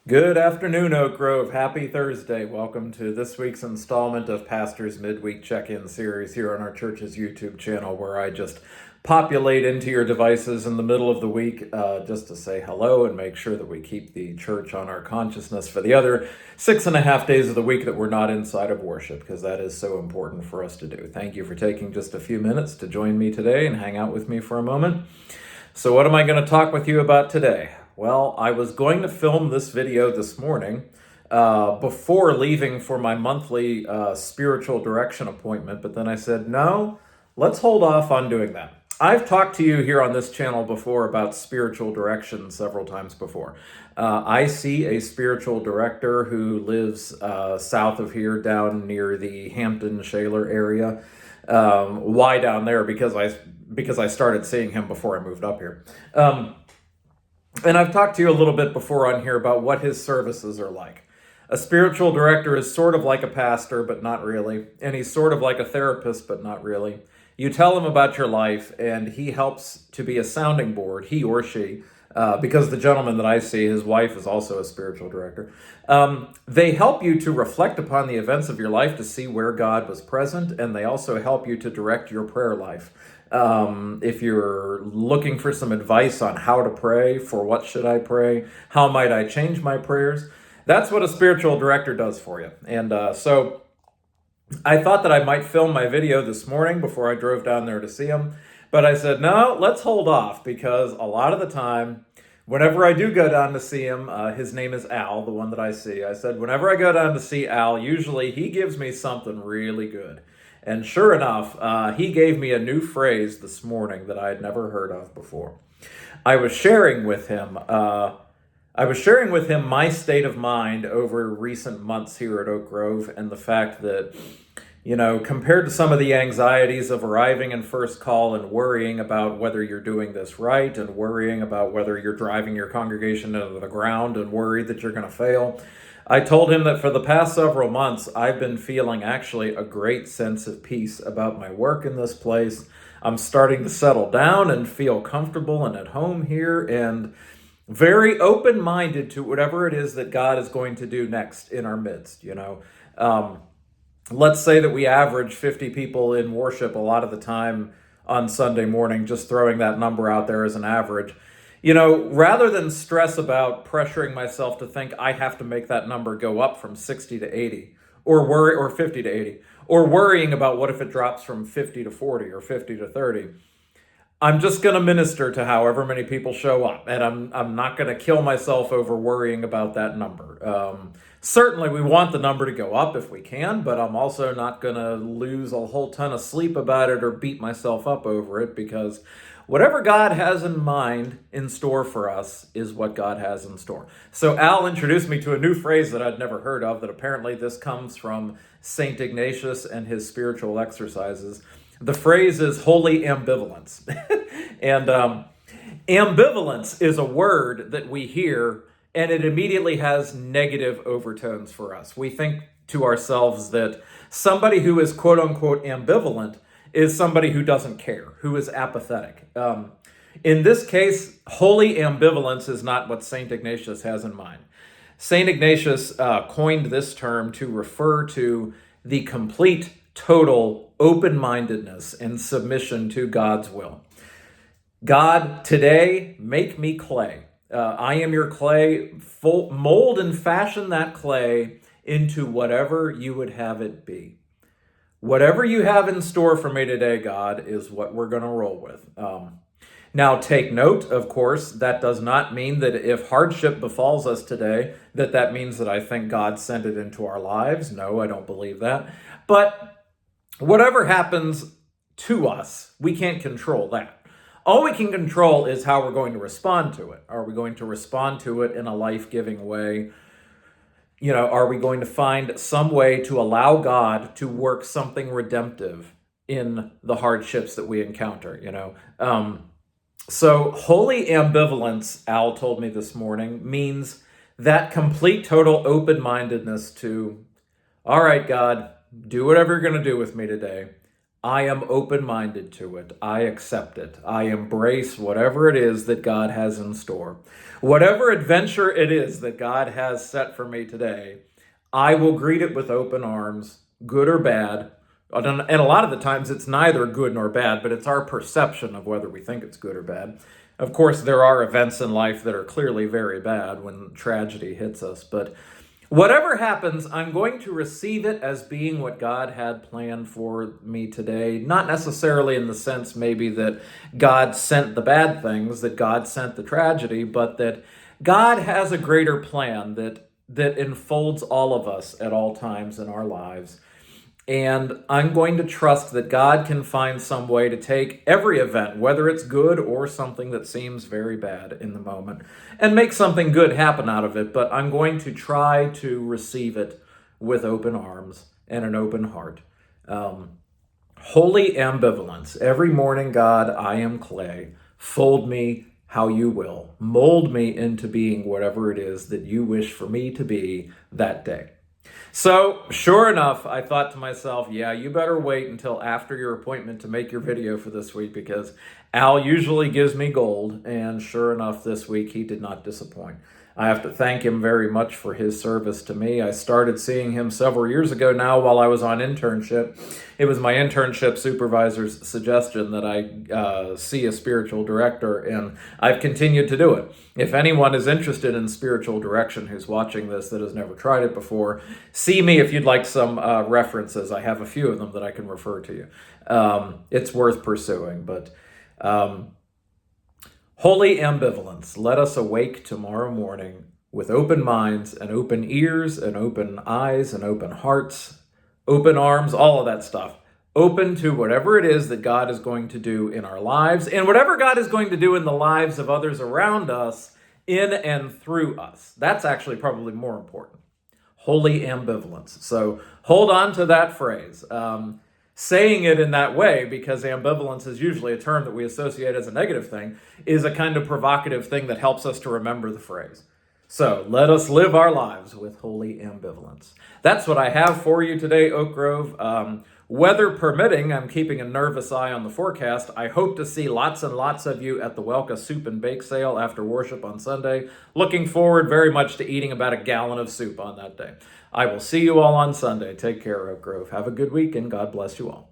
Good afternoon, Oak Grove. Happy Thursday. Welcome to this week's installment of Pastor's Midweek Check-In series here on our church's YouTube channel, where I just populate into your devices in the middle of the week just to say hello and make sure that we keep the church on our consciousness for the other 6.5 days of the week that we're not inside of worship, because that is so important for us to do. Thank you for taking just a few minutes to join me today and hang out with me for a moment. So what am I going to talk with you about today? Well, I was going to film this video this morning before leaving for my monthly spiritual direction appointment, but then I said, no, let's hold off on doing that. I've talked to you here on this channel before about spiritual direction several times before. I see a spiritual director who lives south of here, down near the Hampton Shaler area. Why down there? Because I started seeing him before I moved up here. And I've talked to you a little bit before on here about what his services are like. A spiritual director is sort of like a pastor, but not really. And he's sort of like a therapist, but not really. You tell him about your life, and he helps to be a sounding board, he or she, because the gentleman that I see, his wife is also a spiritual director. They help you to reflect upon the events of your life to see where God was present, and they also help you to direct your prayer life. If you're looking for some advice on how to pray, for what should I pray, how might I change my prayers, that's what a spiritual director does for you. And so I thought that I might film my video this morning before I drove down there to see him, but I said, no, let's hold off, because a lot of the time, whenever I do go down to see him, his name is Al, the one that I see. I said, whenever I go down to see Al, usually he gives me something really good. And sure enough, he gave me a new phrase this morning that I had never heard of before. I was sharing with him my state of mind over recent months here at Oak Grove, and the fact that, compared to some of the anxieties of arriving in first call and worrying about whether you're doing this right, and worrying about whether you're driving your congregation into the ground and worried that you're going to fail, I told him that for the past several months, I've been feeling actually a great sense of peace about my work in this place. I'm starting to settle down and feel comfortable and at home here, and very open-minded to whatever it is that God is going to do next in our midst. Let's say that we average 50 people in worship a lot of the time on Sunday morning, just throwing that number out there as an average. Rather than stress about pressuring myself to think I have to make that number go up from 60 to 80, or 50 to 80, or worrying about what if it drops from 50 to 40 or 50 to 30. I'm just going to minister to however many people show up, and I'm not going to kill myself over worrying about that number. Certainly, we want the number to go up if we can, but I'm also not going to lose a whole ton of sleep about it or beat myself up over it, because whatever God has in mind in store for us is what God has in store. So Al introduced me to a new phrase that I'd never heard of, that apparently this comes from St. Ignatius and his spiritual exercises. The phrase is holy ambivalence. And ambivalence is a word that we hear, and it immediately has negative overtones for us. We think to ourselves that somebody who is quote unquote ambivalent is somebody who doesn't care, who is apathetic. In this case, holy ambivalence is not what St. Ignatius has in mind. St. Ignatius coined this term to refer to the complete, total open-mindedness and submission to God's will. God, today, make me clay. I am your clay. Mold and fashion that clay into whatever you would have it be. Whatever you have in store for me today, God, is what we're going to roll with. Now, take note, of course, that does not mean that if hardship befalls us today, that means that I think God sent it into our lives. No, I don't believe that. But whatever happens to us, we can't control that. All we can control is how we're going to respond to it. Are we going to respond to it in a life-giving way? Are we going to find some way to allow God to work something redemptive in the hardships that we encounter? So holy ambivalence, Al told me this morning, means that complete, total open-mindedness to, all right, God, do whatever you're going to do with me today. I am open-minded to it. I accept it. I embrace whatever it is that God has in store. Whatever adventure it is that God has set for me today, I will greet it with open arms, good or bad. And a lot of the times it's neither good nor bad, but it's our perception of whether we think it's good or bad. Of course, there are events in life that are clearly very bad when tragedy hits us, but whatever happens, I'm going to receive it as being what God had planned for me today. Not necessarily in the sense maybe that God sent the bad things, that God sent the tragedy, but that God has a greater plan that enfolds all of us at all times in our lives. And I'm going to trust that God can find some way to take every event, whether it's good or something that seems very bad in the moment, and make something good happen out of it. But I'm going to try to receive it with open arms and an open heart. Holy ambivalence. Every morning, God, I am clay. Fold me how you will. Mold me into being whatever it is that you wish for me to be that day. So, sure enough, I thought to myself, yeah, you better wait until after your appointment to make your video for this week, because Al usually gives me gold, and sure enough, this week he did not disappoint. I have to thank him very much for his service to me. I started seeing him several years ago now while I was on internship. It was my internship supervisor's suggestion that I see a spiritual director, and I've continued to do it. If anyone is interested in spiritual direction who's watching this that has never tried it before, see me if you'd like some references. I have a few of them that I can refer to you. It's worth pursuing, but holy ambivalence. Let us awake tomorrow morning with open minds and open ears and open eyes and open hearts, open arms, all of that stuff. Open to whatever it is that God is going to do in our lives and whatever God is going to do in the lives of others around us, in and through us. That's actually probably more important. Holy ambivalence. So hold on to that phrase. Saying it in that way, because ambivalence is usually a term that we associate as a negative thing, is a kind of provocative thing that helps us to remember the phrase. So let us live our lives with holy ambivalence. That's what I have for you today, Oak Grove. Weather permitting, I'm keeping a nervous eye on the forecast. I hope to see lots and lots of you at the Welka Soup and Bake Sale after worship on Sunday. Looking forward very much to eating about a gallon of soup on that day. I will see you all on Sunday. Take care, Oak Grove. Have a good week, and God bless you all.